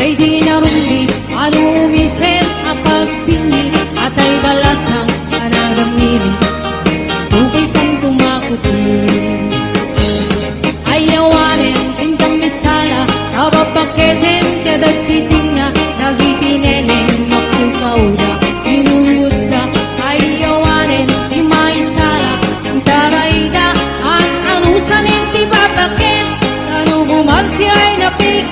Day di narumbi, alumisip ang pagpingi, at ay balasang anadamili, sa tubay sang tumakuti. Ayawanin, tintang misala, kabapaketen, kadagchiting na, nagitineneng, makukauda, inuyuda. Ayawanin, imaisala, ang tarayda, at anusanin, tibabaket, kano bumagsi ay napikit.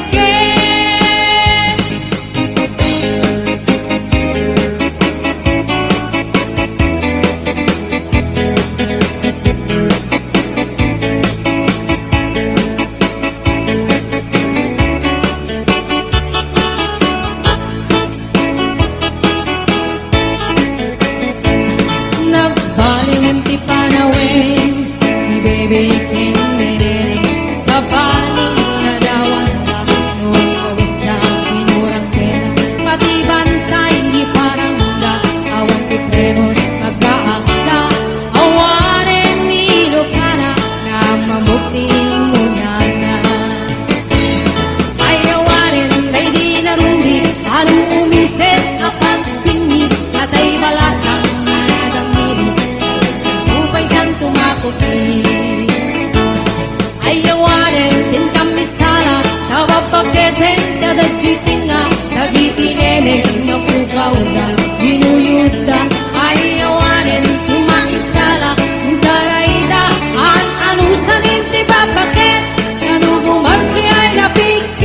Ayawanin, tintang misala, kabapaketen, kadagchitinga, nagitineneng, nakukauda, inuyuda. Ayawanin, imaisala, ang tarayda, at anusanin, tibabaket, kano bumagsi ay napikit.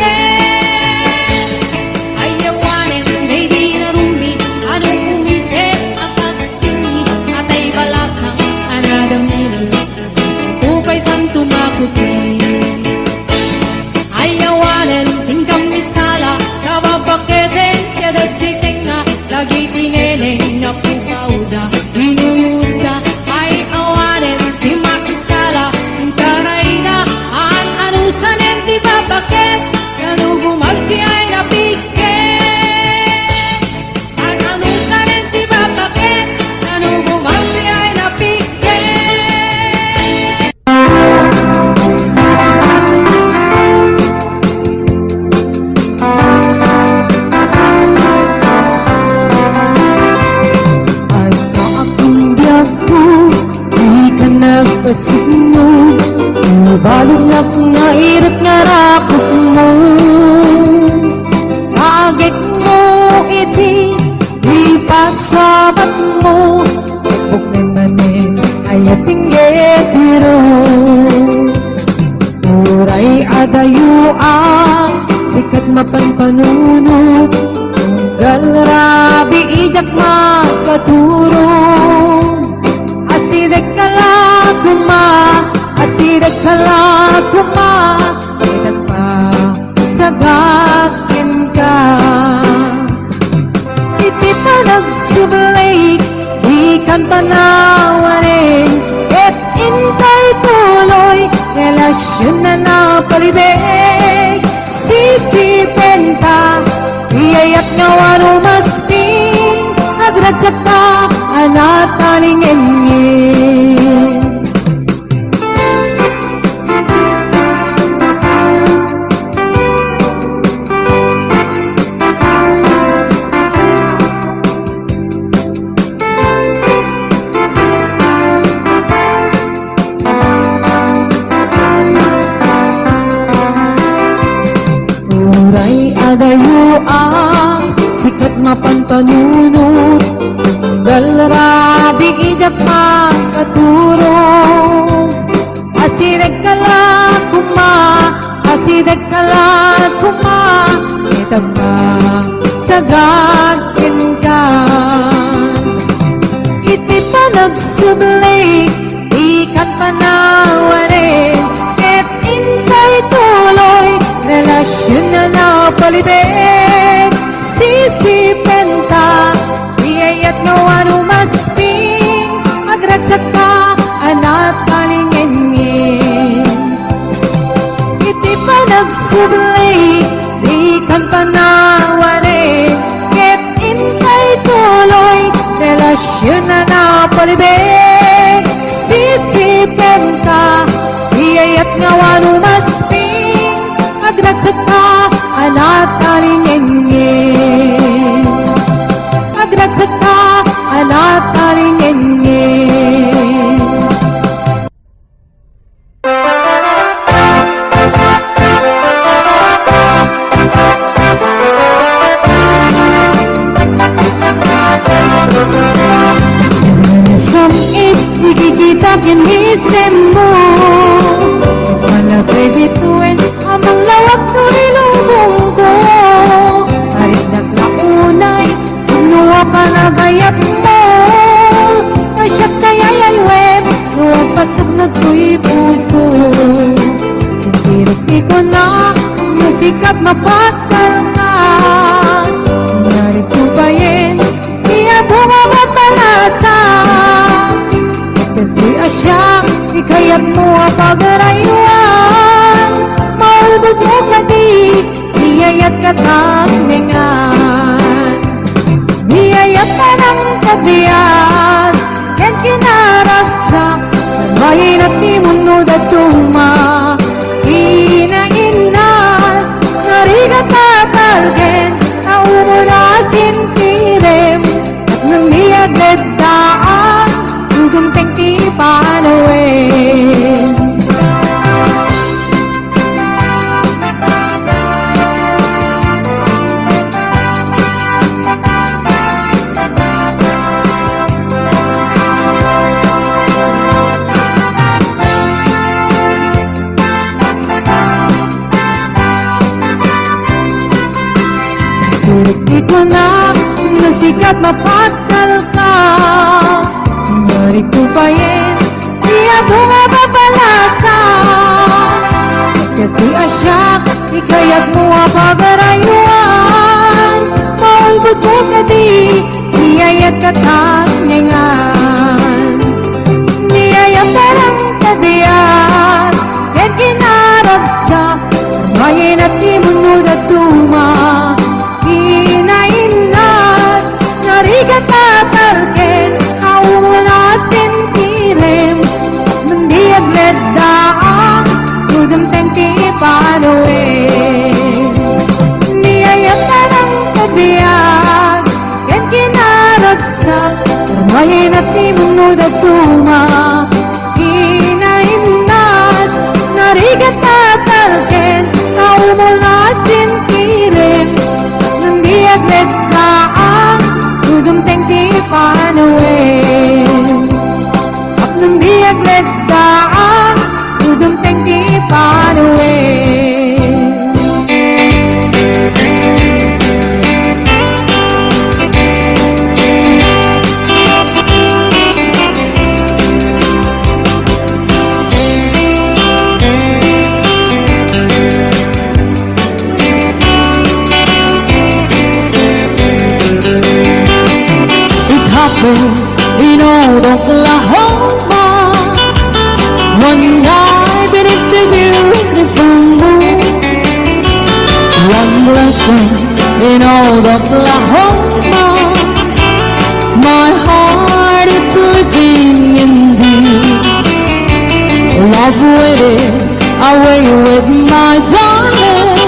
Ayawanin, day di narumbi, anong umisip, ang pagpingi, at ay balasang anadamili, sa tupay sang tumakuti. Ayawanin, tingkang misala, kabapaketen, kadagchiting na, nagitineneng, nakukauda, inuyuda. Ayawanin, timakisala, ang tarayda, at anusanin, tibabaket, kano bumagsi ay napikit. At anusanin, tibabaket, kano bumagsi ay napikit. Nagpasino, balong nairat nga rakot mo. Agit mo iti, ipasabat mo, buk naman ay atingetiro. Uray adayo ang sikat mapanpanuno, galrabi ijak makaturo. Asidek kalakuma, idag pa sagakin ka. Iti pa nagsubalik, di kan panawarin, et intay tuloy, relasyon na napalibig. Sisipin ka, iyayat nga wano masting, nagragsak ka, anatalingin ngin. Adayo ang sikat mapanpanuno, galrabi ijak makaturo. Asideg kalakuma, itag pa sagakin ka. Iti pa nagsublik, ikan panawarin, et intay tuloy, relasyon na napalibig. Sisipin ka, iyayat nga wano masting, agragsak ka, anak kalingin. Iti pa nagsublik, di kan panawarin, ket intay tuloy, relasyon na napalibig. Sisipin ka, iyayat nga wano masting, agragsak ka, anak kalingin. sikat mapakal ka. Narito pa rin, di ako mapapalasa. Kaskas di asya, ikayat mo ang pagarayuan. Maulbog mo ka di, biyayat katagningan. Biyayat ka ng kabiyan, yan kinaragsak. Bayin at timunod at tuma, inainas, narigat at algen, naumunasin tirem, at nangiyagad daan, gugumteng ti panawin. Di ko na nasikat mapakal ka. Narito pa rin, di ako mapapalasa. Kaskas di asyak, ikayat mo ang pagarayuan. Maulbog mo ka di, biyayat katagningan. Biyayat ka ng kabiyan, yan kinaragsak. Bayin at timunod at tuma, inainas, narigat at alken, naumunasin tirem, nandiyaglet daan, gudumteng ti panuin. Niyayat ka ng kabiyag, yan kinaragsak, bayin at timunod at tuma, inainas, narigat at alken, naumunasin tirem, nandiyaglet daan, gudumteng ti panawin. At nandiyaglet daan, gudumteng ti panawin. In old Oklahoma, one night beneath the beautiful moon. One lesson in old Oklahoma, my heart is living in thee. Love waited away with my darling,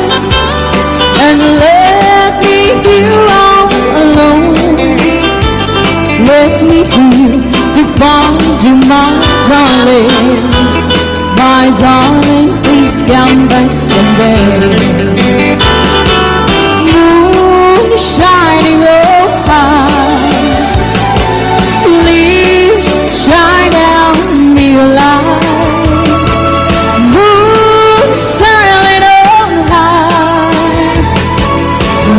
and let me here all alone. Let me here to find you, my darling. My darling, please come back someday. Moon shining oh high, please shine down me your light. Moon shining oh high,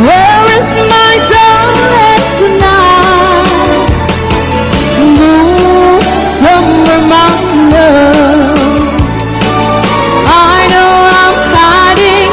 where is my darling tonight? Somewhere my love, I know I'm hiding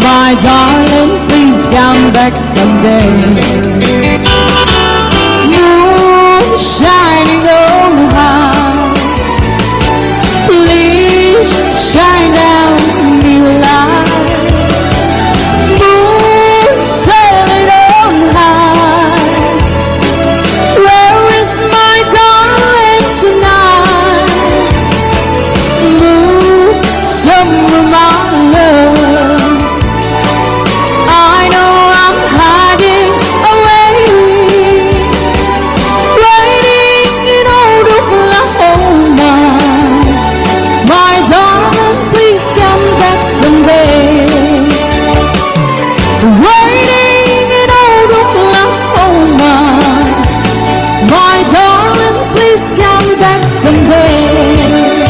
my darling, please come back someday. Moon shining on high, please shine down me light. Moon sailing on high, where is my darling tonight? Moon, somewhere my love, I know I'm hiding away, waiting in old Oklahoma. My darling, please come back someday. Waiting in old Oklahoma. My darling, please come back someday.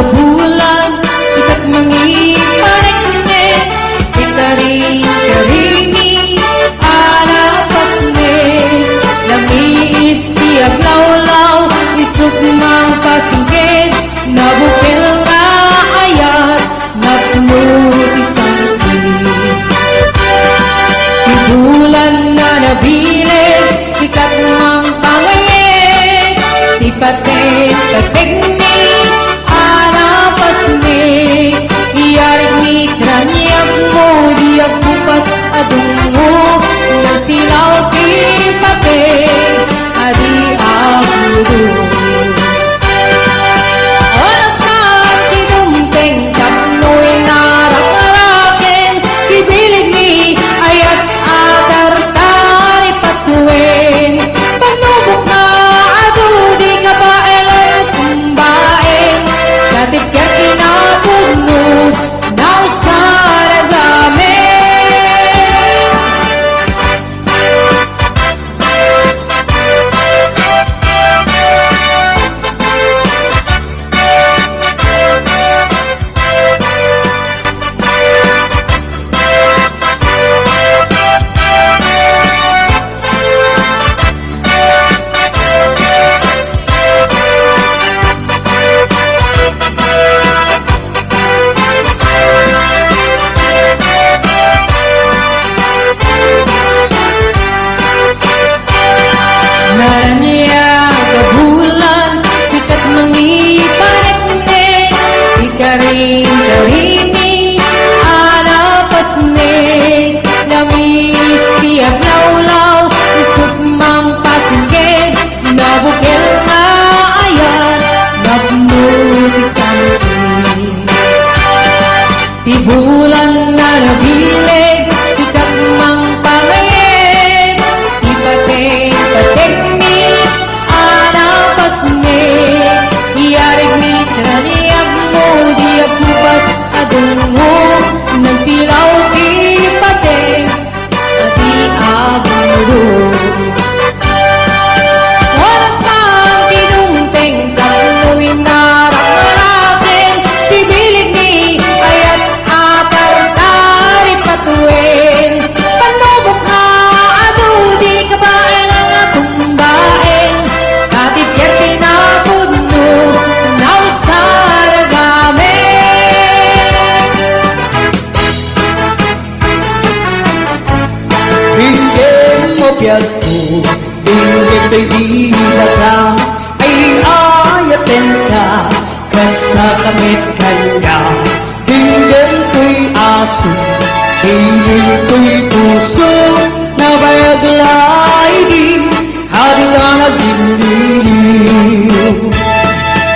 Bulan sikat mengiparik ne Itari karimi arapas ne Nami istiap law-law Isuk mang pasingkit Nabupil nga ayat Napnuti sangkit Bulan na nabilig Sikat mang pangayit Tipatin katigni Iyarik ni tranyag mo Diag bupas adungo Nagsilaw ti pate Adi agudo Oras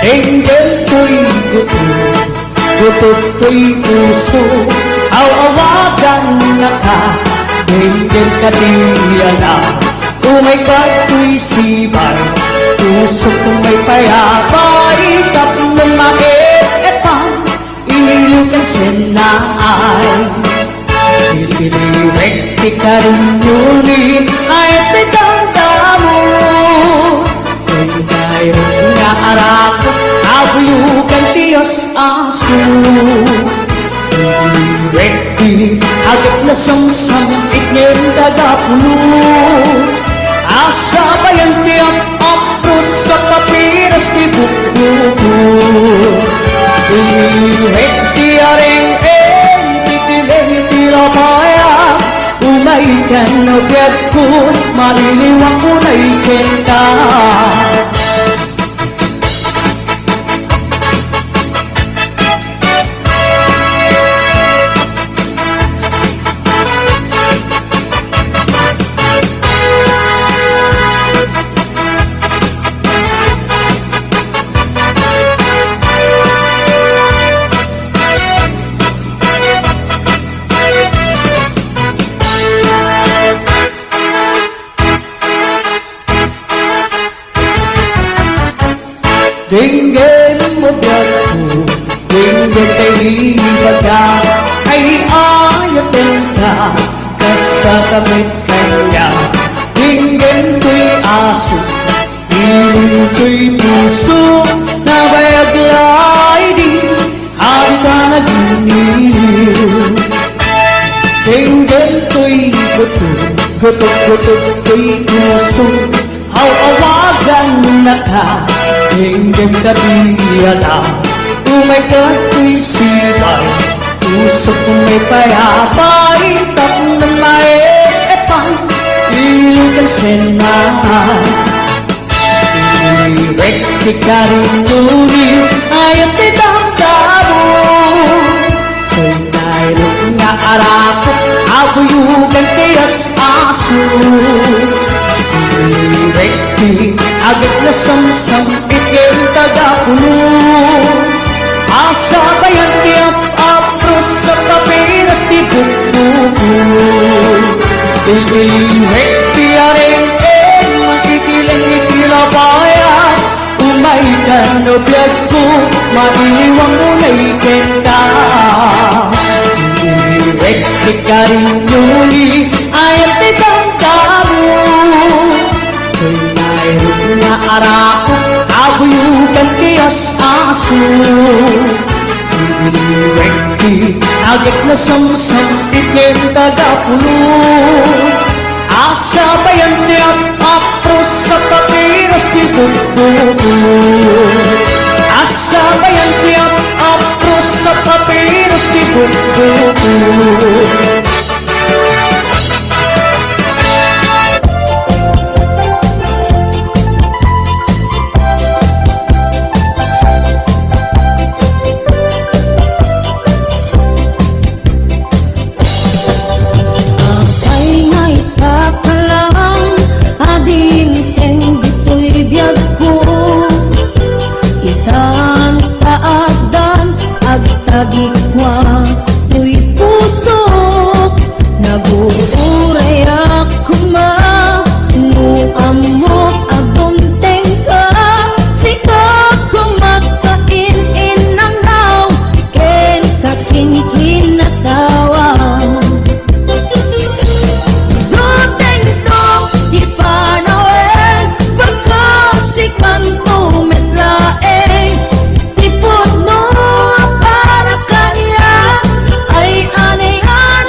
Engel ko'y gutot ko'y puso, awawagan na ka, engel ka diyan. Umay ko'y sibay, puso kong may payapay, tapos makietang, ililukan sinay. Itiliwek ti karunyuri, ay titandamo, tayo nga arako, abuyukan tiyos aso. Itiliwek ti agad na samsam, iknir dadapulo, asa bayan tiyang apros sa kapiras ti bukuko. Itiliwek ti areng-eng, titileng tilapaya, umay ka na biyag ko, maliliwang ko na ikenta. Dinggin mo biyag ko, dinggin kay libat ka, ay ayatin ka, kasta kamit kanya. Dinggin ko'y aso, ilong ko'y puso, na bayaglay di, hari ka nag-iniliw. Dinggin ko'y gutot ko'y puso, awawagan na ka, dinggin ka diyan. Umay ko'y sibay, puso kong may payapay, tapos na maepang, ilugan sinay. Iliwek ti karinuri, ayaw ti damdamo, kay nairo nga arako, abuyugan tiyas aso. Iliwek ti agad na samsam, ikin tagapulo, asa bayan tiyap apros sa kapiras ti bukuko. Iliwek ti areng-eng, makikileng itilapaya, umay ka no biyag ko, mailiwang mo na ikenta. Iliwek ti karinyuli, ayaw ti damdamo, kay nairo nga arako, abuyugan tiyas aso. Iliwek ti agad na samsam, ikin tagapulo, asa bayan tiyap apros sa kapiras ti bukuko. Asa bayan tiyap apros sa kapiras ti bukuko. Agikwa, tuy puso, nabuuray ako ma, nuamok abunteng ka, sikap kumakain inangaw, ken kakinkin na tawa. Duteng to, di panawen, pagkasikan mo metlaeng, ipot mo para kanya, ay anay-anay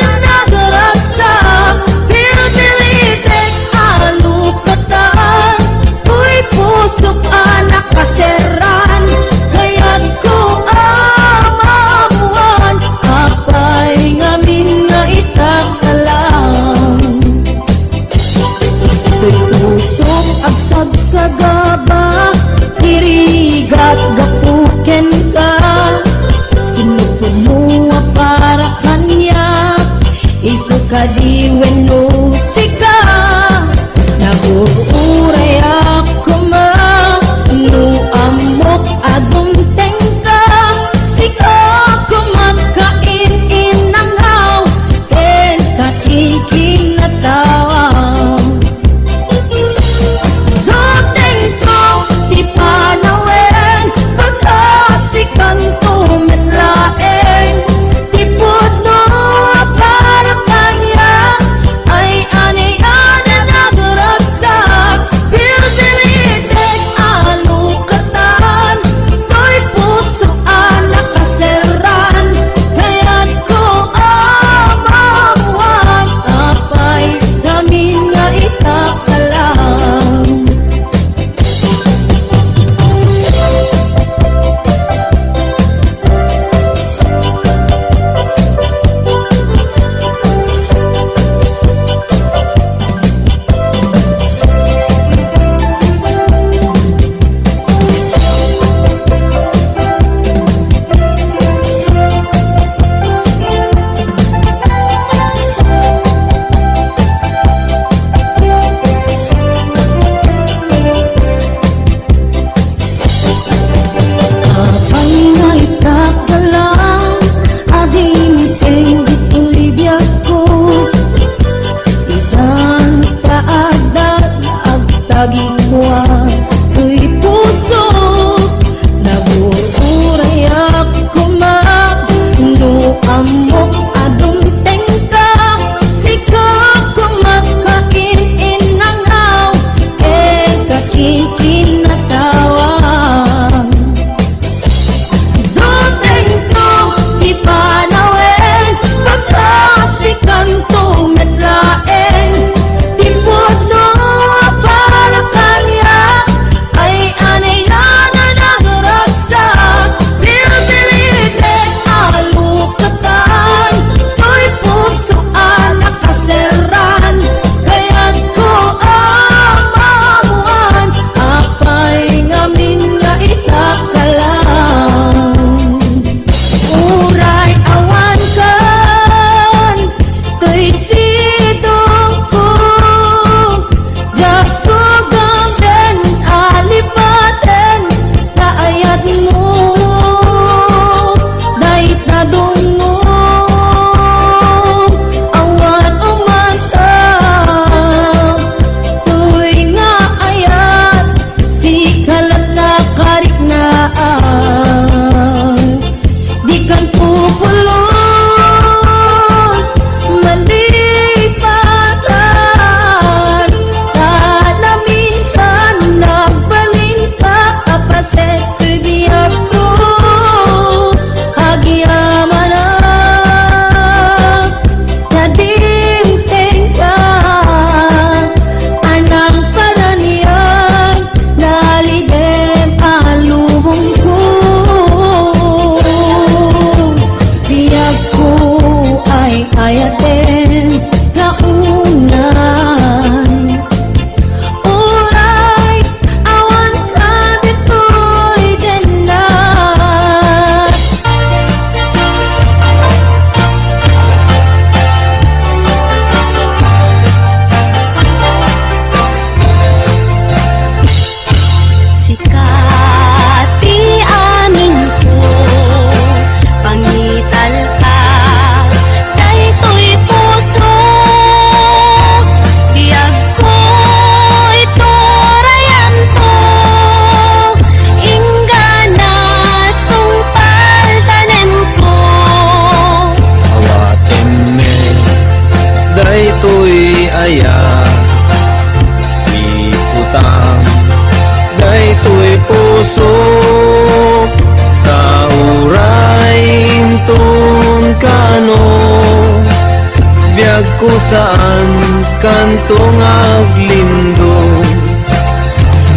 ko saan kantong aglindo.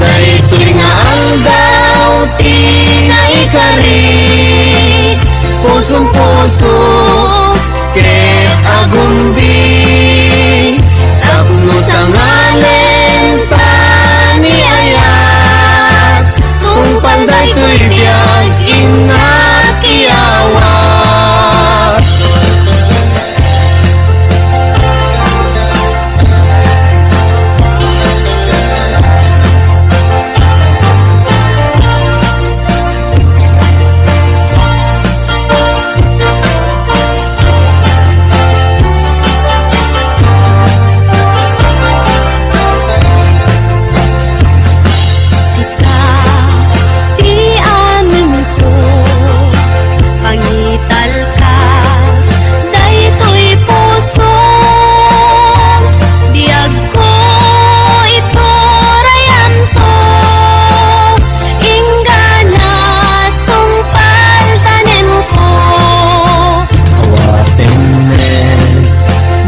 Daytoy nga aldaw tinaikari, pusong puso ket agundi, tapno sa ngalen paniayat, tungpal daytoy biyag ingat iyawas.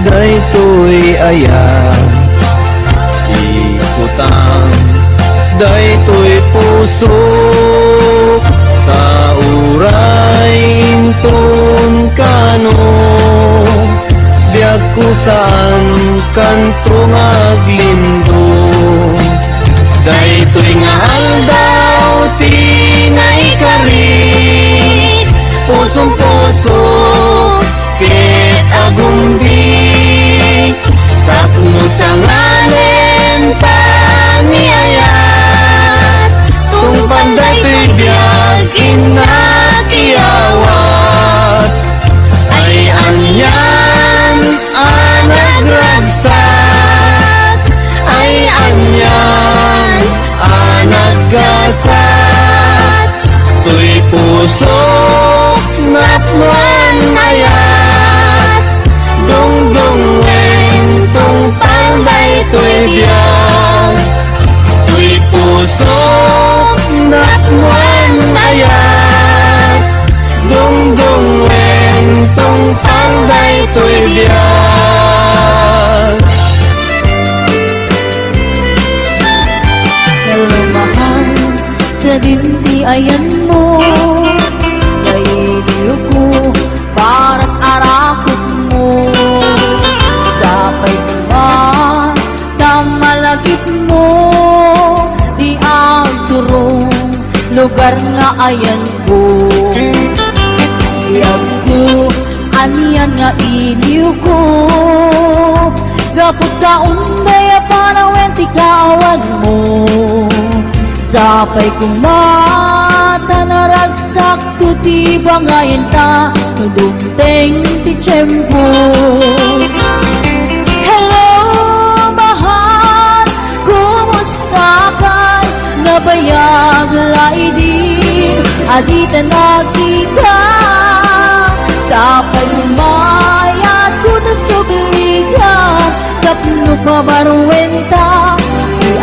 Daytoy ayan ikutang, daytoy puso tauray intun kano, biyag ko saan kantong aglindo. Daytoy nga aldaw tinaikari, pusong puso ket agundi, tapno sa ngalen paniayat, tungpal daytoy biyag inat iyawat. Ay anyan anagragsak, ay anyan anaggasat, tuy puso natwan ayat, dungdungen tungpal daytoy biyag, tuy puso natwan ayat, dungdungen tungpal daytoy biyag. Hello mahal, sa dinti ayan mo, kailiw ko para't arakot mo. Sapay naman na malagip mo, di ang turong lugar nga ayan ko. Iyag ko, aniyan nga iliw ko, gapot ka undaya para wenti kaawag mo. Sapay kumata naragsak tutiba ngayon ta, nudumteng ti tiyempo. Hello mahal, kumusta ka? Nabayag laidin, adita nakita. Sapay kumayat kutag subligan, kapno pa barwenta,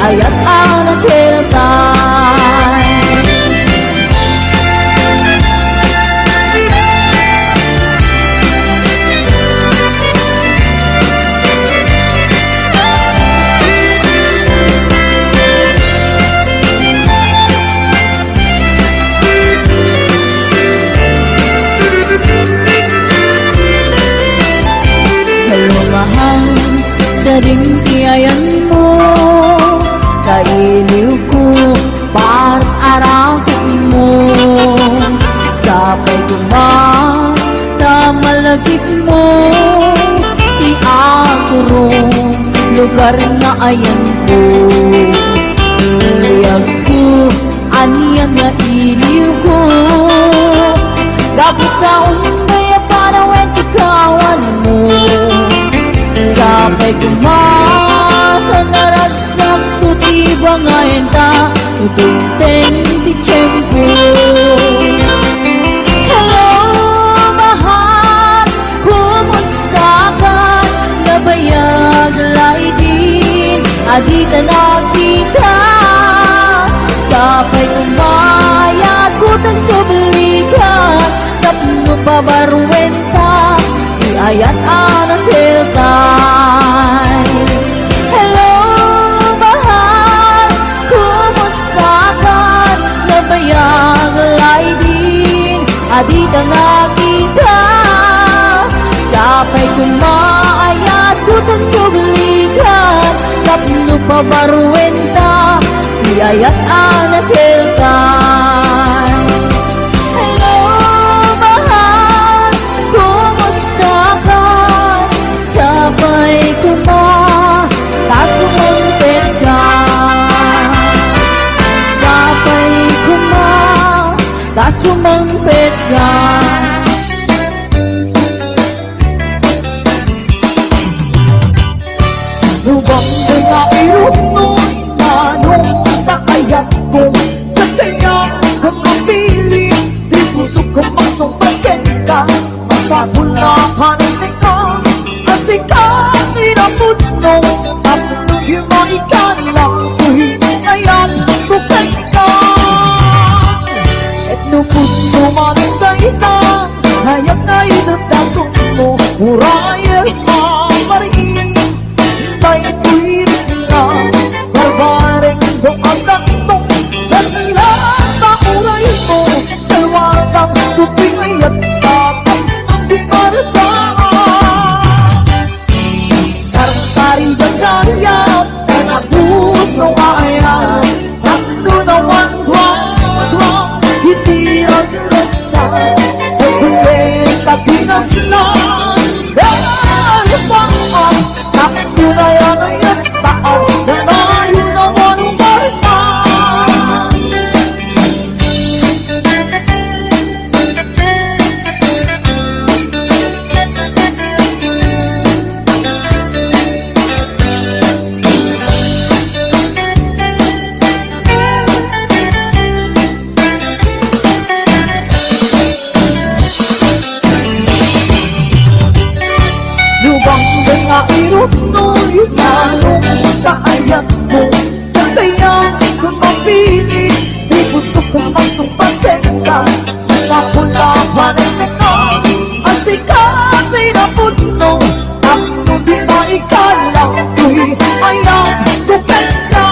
ayat ang nagkiltay. Hello mahal, sa ringkiayan mo, kailiw ko para't arakot mo. Sapay kuman na malagip mo, di akurong lugar na ayan ko. Iyag ko, aniyan na iliw ko, gapot ka undaya para wenti kawan mo. Sapay kumata naragsak tutiba ngayon ta, udungteng di tiyempo. Hello mahal, kumusta ka? Nabayag laidin, adita nakita. Sapay kumayat kutang subligan, tapno pa barwenta, ayat anak hilta. adi ka nakita Sapay kumaayat kutang sugligan Tapno pa baruenta Iyayat anak hilkan Hello mahal, kumusta ka? Sapay tasumangpet ka Sapay tasumangpet ka Lubang nga irunod manong takayat ko Kataya kang mapili Di puso ko masumbakin ka Masagulahan ka Kasi ka tinapudno At yung maikan lang Kuhin ngayon bukay ka Et no puso manong na Hayag na itatapong mo Murayel mamariin Tayo tuwirin na Barbareng doang gantong Dahila sa uray mo Salwatang tupingay at tapang Di marasaan Karang-kari ang gayat Kanapuno kaya Takdo na wang-wang Hindi rag-ragsa Kukulit at pinaslan Dahil pang Takdo na yan ay at taon Na nayo naman umarman Lubang nga irot no'y lalong kaayat mo Kaya kung mapili Di puso kong masumpatin ka Sa kulapan ng ka Asikat ay napudno Takno di maikala Uy, ayang tupet ka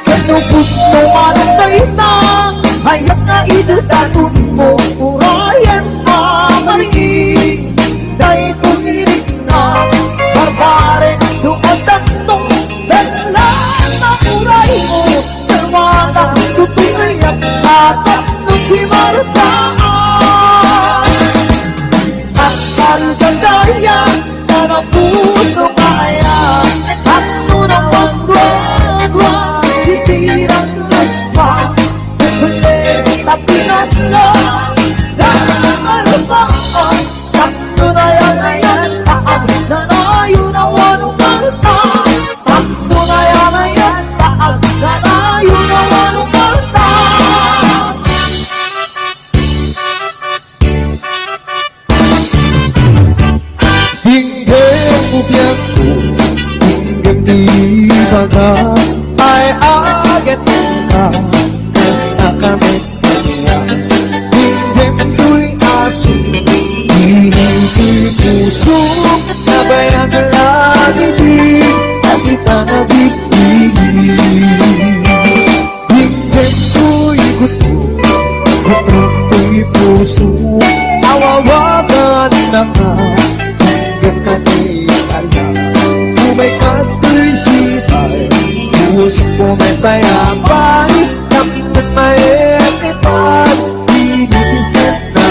Kano puso manong kainang Hayat na idadatun mo Urayan mamariin Dahil tumirik na Barbare doon tatlong Dalan na uray mo Salwada tutuloy at tatlong himarasaan At kalgandaya na naputo kaya Tatlo ng wag-wag-wag Titirang nagsa Kulit at pinaslan Dahil pang Takdo na yan ay at taang Nanayo na wanong marta Takdo na yan ay at taang Nanayo na wanong marta Hindi mo biyago Hinggang di baga Ay agad na Basta kami kanya Hindi mo'y aso Hindi puso Nabayan na lagi di Nakita na bibili Hindi ko'y gusto Gusto ko'y puso Awawagan na ka Hanggang kanilala Kung may kato'y sipay Puso ko may payapan Tapos may etipan Pinipisit na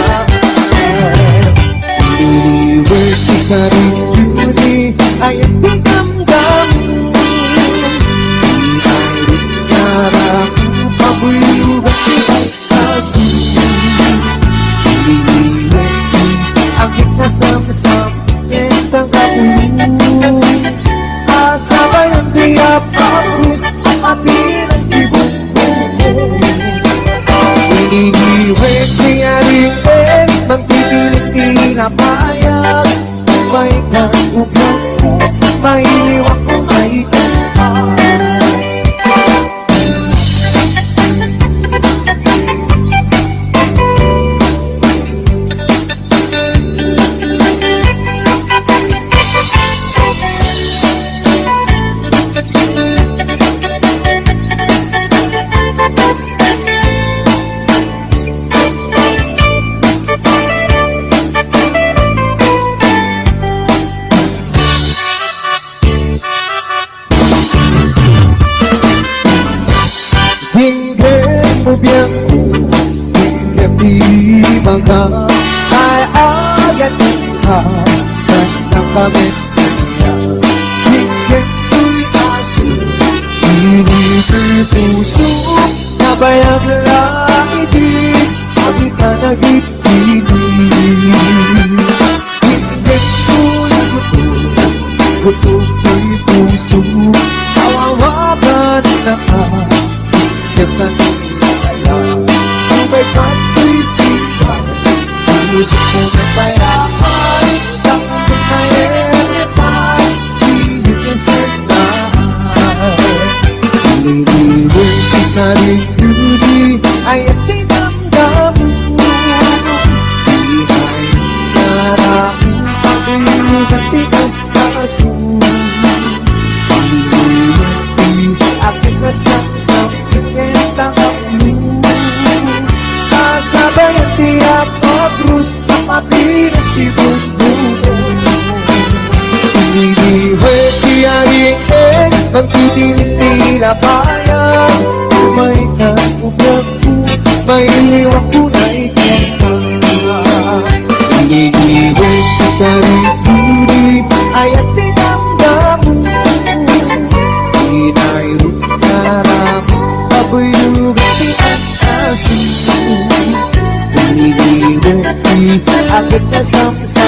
University ka rin beauty Ay ang damdam Ay rinara Pabuyugan sila Ako University Ang ikasam-sam Yentang kapulungan Asabay ang tiyak Pagkus Ang apinas di bumbong University ka rin Magpipilit tinapayag May kagugan ko Mahiwag ko may kapal baga ay agad ka tas na kami kaya higit ko'y aso Pinipil puso na bayang langit Pagi ka nag-ibig Higit ko'y gusto ko'y puso Kawawagan na ka Higit ka kaya Kung may pag-isipan Puso ko na bayaan Takot na erepan Higit ka sanay Liliwin ka rin yun Ay at tinamdaman mo Di ay naraang Pag-iugat tigas kaso Liliwin aking nasasam Pinentang ako Kasabay ang tiyak o krus Mapapinas di bundo Liliwin siya rin Pagtitinitira bayan May nakubyag ko May liwak ko na ikaw Liliwin sa rin Ay at tinamdam mo Inayroon narang Pabuyugan tiyan asin Liliwin agad na samsa